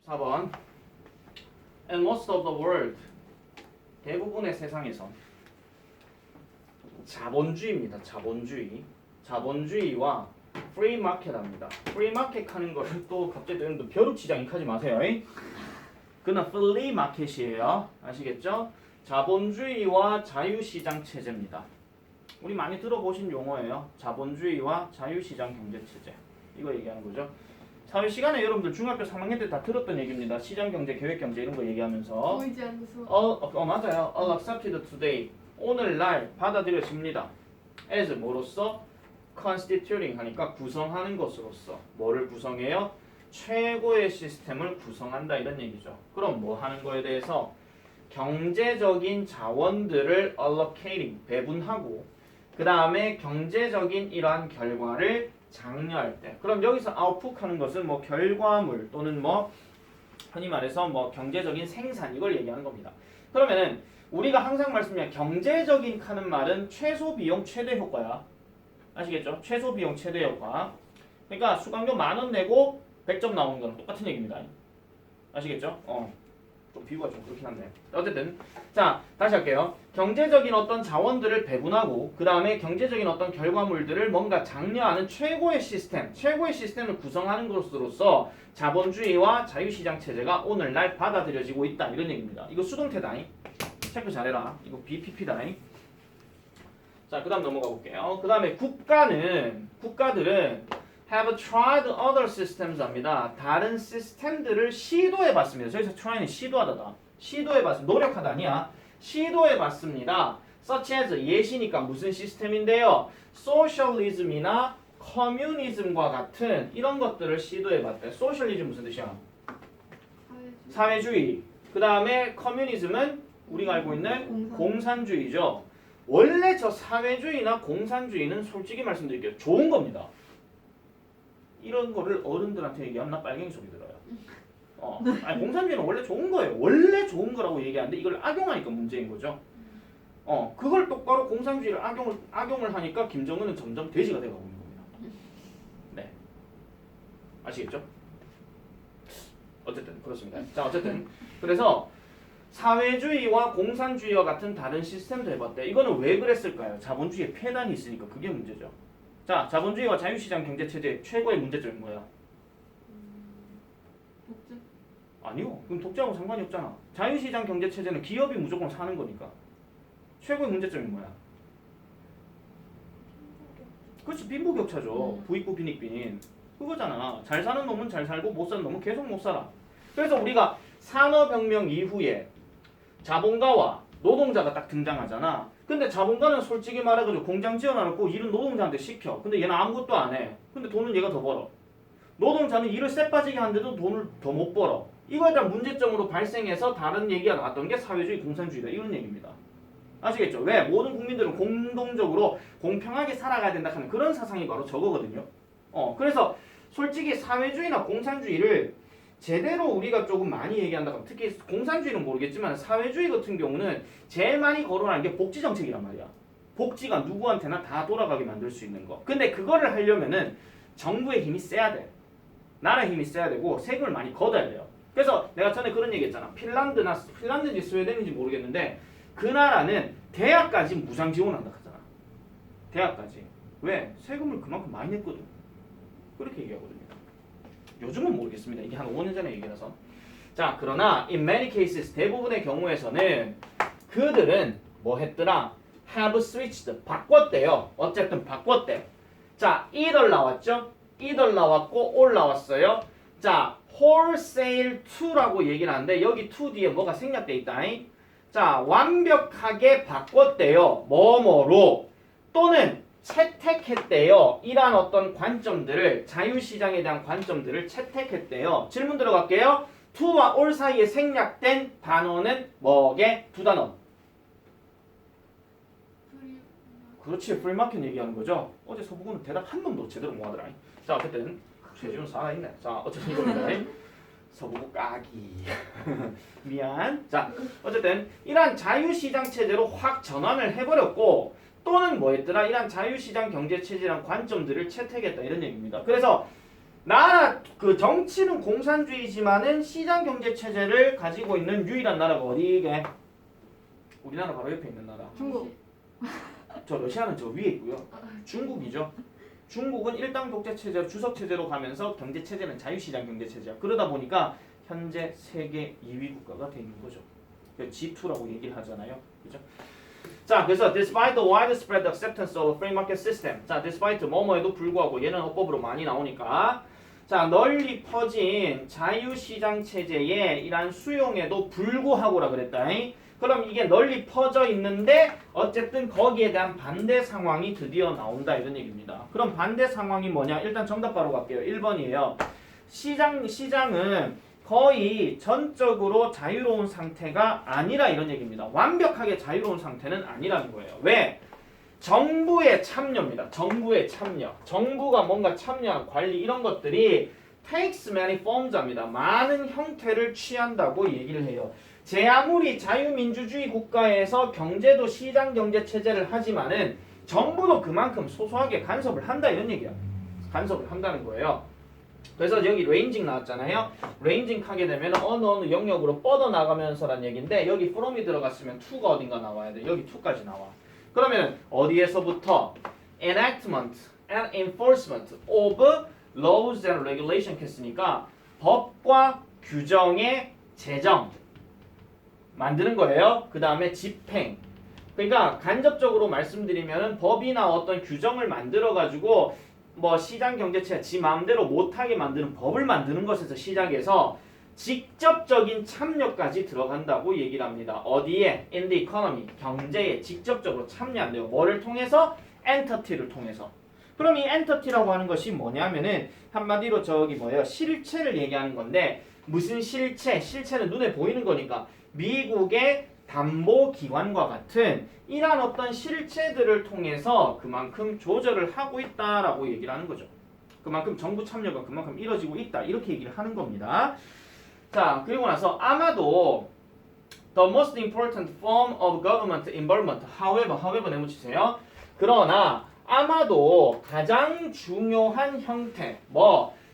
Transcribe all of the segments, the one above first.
4번. And most of the world. 대부분의 세상에선 자본주의입니다. 자본주의. 자본주의와 프리 마켓 합니다. 프리 마켓 하는 거를 또 갑자기 여러분들 벼룩치장 익하지 마세요. 그는 플리 마켓이에요. 아시겠죠? 자본주의와 자유시장 체제입니다. 우리 많이 들어보신 용어예요. 자본주의와 자유시장 경제체제. 이거 얘기하는 거죠. 사회 시간에 여러분들 중학교 3학년 때 다 들었던 얘기입니다. 시장경제, 계획경제 이런 거 얘기하면서 보이지 않는 수업. 맞아요. All accepted today. 오늘날 받아들여집니다. as 뭐로써? constituting 하니까 구성하는 것으로서. 뭐를 구성해요? 최고의 시스템을 구성한다 이런 얘기죠. 그럼 뭐 하는 거에 대해서? 경제적인 자원들을 allocating, 배분하고 그 다음에 경제적인 이러한 결과를 장려할 때. 그럼 여기서 output 하는 것은 뭐 결과물 또는 뭐 흔히 말해서 뭐 경제적인 생산 이걸 얘기하는 겁니다. 그러면은 우리가 항상 말씀드린 경제적인 하는 말은 최소 비용 최대 효과야. 아시겠죠? 최소 비용 최대 효과. 그러니까 수강료 10,000원 내고 100점 나오는 거랑 똑같은 얘기입니다. 아시겠죠? 좀 비유가 좀 그렇긴 한데 어쨌든 자 다시 할게요. 경제적인 어떤 자원들을 배분하고 그 다음에 경제적인 어떤 결과물들을 뭔가 장려하는 최고의 시스템, 최고의 시스템을 구성하는 것으로서 자본주의와 자유시장 체제가 오늘날 받아들여지고 있다 이런 얘기입니다. 이거 수동태다잉. 체크 잘해라. 이거 BPP다잉. 자 그 다음 넘어가 볼게요. 그 다음에 국가들은 have tried other systems 합니다. 다른 시스템들을 시도해봤습니다. 저기서 try는 시도하다다. 시도해봤습니다. 노력하다 아니야. 시도해봤습니다. such as 예시니까 무슨 시스템인데요. socialism이나 communism과 같은 이런 것들을 시도해봤대. socialism 무슨 뜻이야? 사회주의. 그 다음에 communism은 우리가 알고 있는 공산주의죠. 원래 저 사회주의나 공산주의는 솔직히 말씀드릴게요. 좋은 겁니다. 이런 거를 어른들한테 얘기하면 나 빨갱이 소리 들어요. 아니 공산주의는 원래 좋은 거예요. 원래 좋은 거라고 얘기하는데 이걸 악용하니까 문제인 거죠. 그걸 똑바로 공산주의를 악용을 하니까 김정은은 점점 돼지가 돼가고 있는 겁니다. 네, 아시겠죠? 어쨌든 그렇습니다. 자 어쨌든 그래서 사회주의와 공산주의와 같은 다른 시스템도 해봤대. 이거는 왜 그랬을까요? 자본주의에 폐단이 있으니까 그게 문제죠. 자, 자본주의와 자유시장 경제체제의 최고의 문제점이 뭐야? 독재? 아니요. 그럼 독재하고 상관이 없잖아. 자유시장 경제체제는 기업이 무조건 사는 거니까. 최고의 문제점이 뭐야? 그렇지. 빈부격차죠. 부익부 빈익빈. 그거잖아. 잘 사는 놈은 잘 살고 못 사는 놈은 계속 못 살아. 그래서 우리가 산업혁명 이후에 자본가와 노동자가 딱 등장하잖아. 근데 자본가는 솔직히 말해가지고 공장 지어놔놓고 일은 노동자한테 시켜. 근데 얘는 아무것도 안 해. 근데 돈은 얘가 더 벌어. 노동자는 일을 쎄 빠지게 하는데도 돈을 더 못 벌어. 이거에 대한 문제점으로 발생해서 다른 얘기가 나왔던 게 사회주의, 공산주의다. 이런 얘기입니다. 아시겠죠? 왜? 모든 국민들은 공동적으로 공평하게 살아가야 된다 하는 그런 사상이 바로 저거거든요. 그래서 솔직히 사회주의나 공산주의를 제대로 우리가 조금 많이 얘기한다. 특히 공산주의는 모르겠지만 사회주의 같은 경우는 제일 많이 거론하는 게 복지 정책이란 말이야. 복지가 누구한테나 다 돌아가게 만들 수 있는 거. 근데 그거를 하려면은 정부의 힘이 세야 돼. 나라의 힘이 세야 되고 세금을 많이 걷어야 돼요. 그래서 내가 전에 그런 얘기 했잖아. 핀란드인지 스웨덴인지 모르겠는데 그 나라는 대학까지 무상 지원한다 하잖아. 대학까지. 왜? 세금을 그만큼 많이 냈거든. 그렇게 얘기하거든요. 요즘은 모르겠습니다. 이게 한 5년 전의 얘기라서. 자, 그러나 in many cases 대부분의 경우에서는 그들은 뭐 했더라? have switched. 바꿨대요. 어쨌든 바꿨대. 자, either 나왔죠? either 나왔고 all 나왔어요. 자, wholesale to라고 얘기를 하는데 여기 to 뒤에 뭐가 생략돼 있다. 자, 완벽하게 바꿨대요. 뭐뭐로 또는 채택했대요. 이러한 어떤 관점들을 자유시장에 대한 관점들을 채택했대요. 질문 들어갈게요. to와 all 사이에 생략된 단어는 뭐게? 두 단어. 그렇지. 프리마켓 얘기하는 거죠. 어제 서부구는 대답 한 놈도 제대로 못 하더라. 자 어쨌든 최지훈 살아있네. 자 어쨌든 이겁니다. 서부구 까기. 미안. 자 어쨌든 이러한 자유시장 체제로 확 전환을 해버렸고 또는 뭐 했더라? 이러한 자유시장 경제체제란 관점들을 채택했다 이런 얘기입니다. 그래서 나라 그 정치는 공산주의지만은 시장 경제 체제를 가지고 있는 유일한 나라가 어디게? 우리나라 바로 옆에 있는 나라. 중국. 저 러시아는 저 위에 있고요. 중국이죠. 중국은 일당 독재 체제로 주석 체제로 가면서 경제 체제는 자유시장 경제 체제야. 그러다 보니까 현재 세계 2위 국가가 돼 있는 거죠. G2라고 얘기를 하잖아요. 그죠? 자, 그래서 despite the widespread acceptance of free market system. 자, despite 뭐뭐에도 불구하고 얘는 어법으로 많이 나오니까 자, 널리 퍼진 자유시장 체제의 이러한 수용에도 불구하고라 그랬다. 그럼 이게 널리 퍼져 있는데 어쨌든 거기에 대한 반대 상황이 드디어 나온다 이런 얘기입니다. 그럼 반대 상황이 뭐냐? 일단 정답 바로 갈게요. 1번이에요. 시장은 거의 전적으로 자유로운 상태가 아니라 이런 얘기입니다. 완벽하게 자유로운 상태는 아니라는 거예요. 왜? 정부의 참여입니다. 정부의 참여. 정부가 뭔가 참여한 관리 이런 것들이 takes many forms입니다. 많은 형태를 취한다고 얘기를 해요. 제 아무리 자유민주주의 국가에서 경제도 시장 경제 체제를 하지만은 정부도 그만큼 소소하게 간섭을 한다 이런 얘기야. 간섭을 한다는 거예요. 그래서 여기 레인징 나왔잖아요. 레인징 하게 되면 어느 영역으로 뻗어나가면서란 얘기인데 여기 from이 들어갔으면 to가 어딘가 나와야 돼. 여기 to까지 나와. 그러면 어디에서부터 enactment and enforcement of laws and regulation 했으니까 법과 규정의 제정 만드는 거예요. 그 다음에 집행. 그러니까 간접적으로 말씀드리면 법이나 어떤 규정을 만들어 가지고 뭐 시장 경제체 지 마음대로 못하게 만드는 법을 만드는 것에서 시작해서 직접적인 참여까지 들어간다고 얘기를 합니다. 어디에? In the economy. 경제에 직접적으로 참여한대요. 뭐를 통해서? entity를 통해서. 그럼 이 entity라고 하는 것이 뭐냐면은 한마디로 저기 뭐예요? 실체를 얘기하는 건데 무슨 실체? 실체는 눈에 보이는 거니까 미국의 담보기관과 같은 이러한 어떤 실체들을 통해서 그만큼 조절을 하고 있다라고 얘기를 하는 거죠. 그만큼 정부 참여가 그만큼 이루어지고 있다 이렇게 얘기를 하는 겁니다. 자, 그리고 나서 아마도 the most important form of government involvement however 내붙이세요. 그러나 아마도 가장 중요한 형태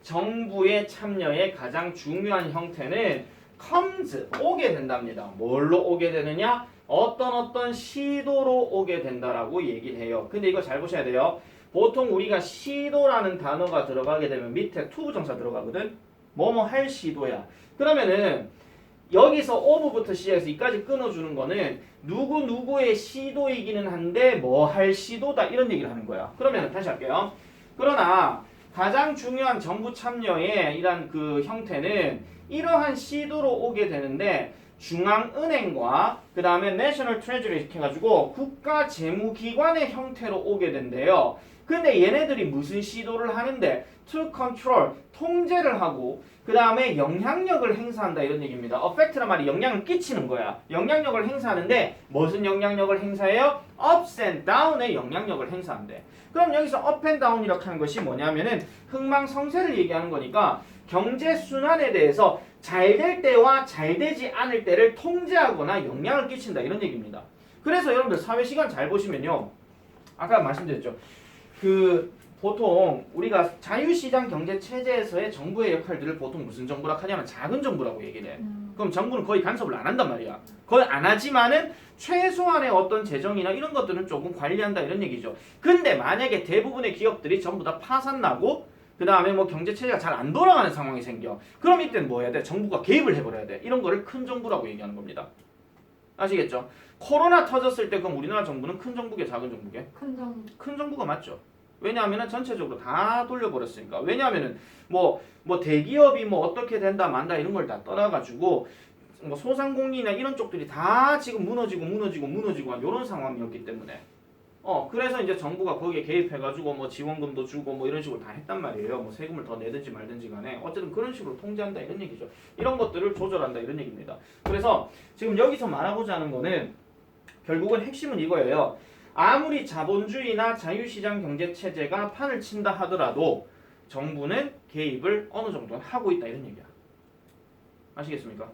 정부의 참여의 가장 중요한 형태는 comes 오게 된답니다. 뭘로 오게 되느냐? 어떤 시도로 오게 된다라고 얘기를 해요. 근데 이거 잘 보셔야 돼요. 보통 우리가 시도라는 단어가 들어가게 되면 밑에 to 부정사 들어가거든. 뭐뭐 할 시도야. 그러면은 여기서 of부터 시작해서 이까지 끊어주는 거는 누구의 시도이기는 한데 뭐 할 시도다 이런 얘기를 하는 거야. 그러면 다시 할게요. 그러나 가장 중요한 정부 참여의 이런 그 형태는 이러한 시도로 오게 되는데 중앙은행과 그 다음에 내셔널 트레저리 이렇게 해가지고 국가재무기관의 형태로 오게 된대요. 근데 얘네들이 무슨 시도를 하는데 to control 통제를 하고 그 다음에 영향력을 행사한다 이런 얘기입니다. affect란 말이 영향을 끼치는 거야. 영향력을 행사하는데 무슨 영향력을 행사해요? ups and down의 영향력을 행사한대. 그럼 여기서 up and down이라고 하는 것이 뭐냐면은 흥망성쇠를 얘기하는 거니까 경제 순환에 대해서 잘 될 때와 잘 되지 않을 때를 통제하거나 영향을 끼친다 이런 얘기입니다. 그래서 여러분들 사회시간 잘 보시면요. 아까 말씀드렸죠. 보통 우리가 자유시장 경제 체제에서의 정부의 역할들을 보통 무슨 정부라 하냐면 작은 정부라고 얘기를 해. 그럼 정부는 거의 간섭을 안 한단 말이야. 거의 안 하지만은 최소한의 어떤 재정이나 이런 것들은 조금 관리한다 이런 얘기죠. 근데 만약에 대부분의 기업들이 전부 다 파산나고 그 다음에 뭐 경제 체제가 잘 안 돌아가는 상황이 생겨. 그럼 이때는 뭐 해야 돼? 정부가 개입을 해버려야 돼. 이런 거를 큰 정부라고 얘기하는 겁니다. 아시겠죠? 코로나 터졌을 때 그럼 우리나라 정부는 큰 정부게 작은 정부게? 큰 정부가 맞죠. 왜냐하면 전체적으로 다 돌려버렸으니까. 왜냐하면은 뭐 대기업이 뭐 어떻게 된다 만다 이런 걸 다 떠나가지고 뭐 소상공인이나 이런 쪽들이 다 지금 무너지고 한 이런 상황이었기 때문에 그래서 이제 정부가 거기에 개입해가지고 뭐 지원금도 주고 뭐 이런 식으로 다 했단 말이에요. 뭐 세금을 더 내든지 말든지 간에 어쨌든 그런 식으로 통제한다 이런 얘기죠. 이런 것들을 조절한다 이런 얘기입니다. 그래서 지금 여기서 말하고자 하는 거는 결국은 핵심은 이거예요. 아무리 자본주의나 자유시장 경제체제가 판을 친다 하더라도 정부는 개입을 어느 정도는 하고 있다 이런 얘기야. 아시겠습니까?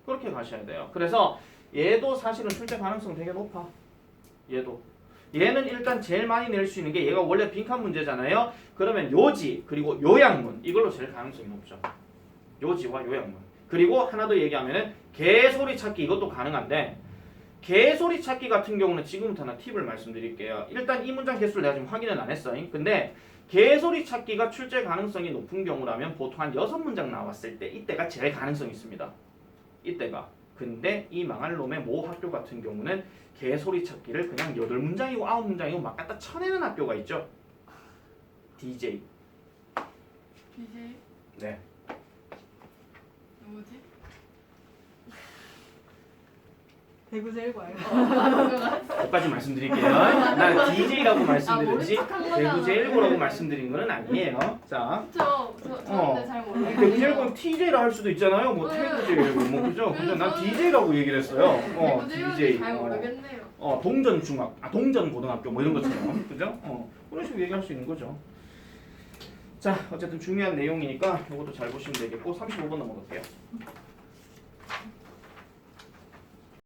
그렇게 가셔야 돼요. 그래서 얘도 사실은 출제 가능성 되게 높아. 얘는 일단 제일 많이 낼 수 있는 게 얘가 원래 빈칸 문제잖아요. 그러면 요지 그리고 요약문 이걸로 제일 가능성이 높죠. 요지와 요약문. 그리고 하나 더 얘기하면은 개소리 찾기 이것도 가능한데 개소리 찾기 같은 경우는 지금부터 하나 팁을 말씀드릴게요. 일단 이 문장 개수를 내가 지금 확인은 안 했어. 근데 개소리 찾기가 출제 가능성이 높은 경우라면 보통 한 6문장 나왔을 때 이때가 제일 가능성이 있습니다. 이때가. 근데 이 망할 놈의 모 학교 같은 경우는 개소리 찾기를 그냥 8문장이고 9문장이고 막 갖다 쳐내는 학교가 있죠. DJ. DJ 네. 누구지? 대구 제일 과요. 여기까지 말씀드릴게요. 난 DJ라고 말씀드렸지 모른 척한 거잖아. 대구 제일고라고 말씀드린 거는 아니에요. 자, 그쵸. 저 근데 잘 모르겠어요. 대구 제일고는 TJ라 할 수도 있잖아요. 뭐 네. 태구 제일고 뭐 그죠? 근데 난 저는 DJ라고 얘기를 했어요. 대구 DJ. 제일고는 잘 모르겠네요. 동전 중학, 동전 고등학교 뭐 이런 것처럼 그죠? 그런 식으로 얘기할 수 있는 거죠. 자, 어쨌든 중요한 내용이니까 이것도 잘 보시면 되겠고 35번 넘어갈게요.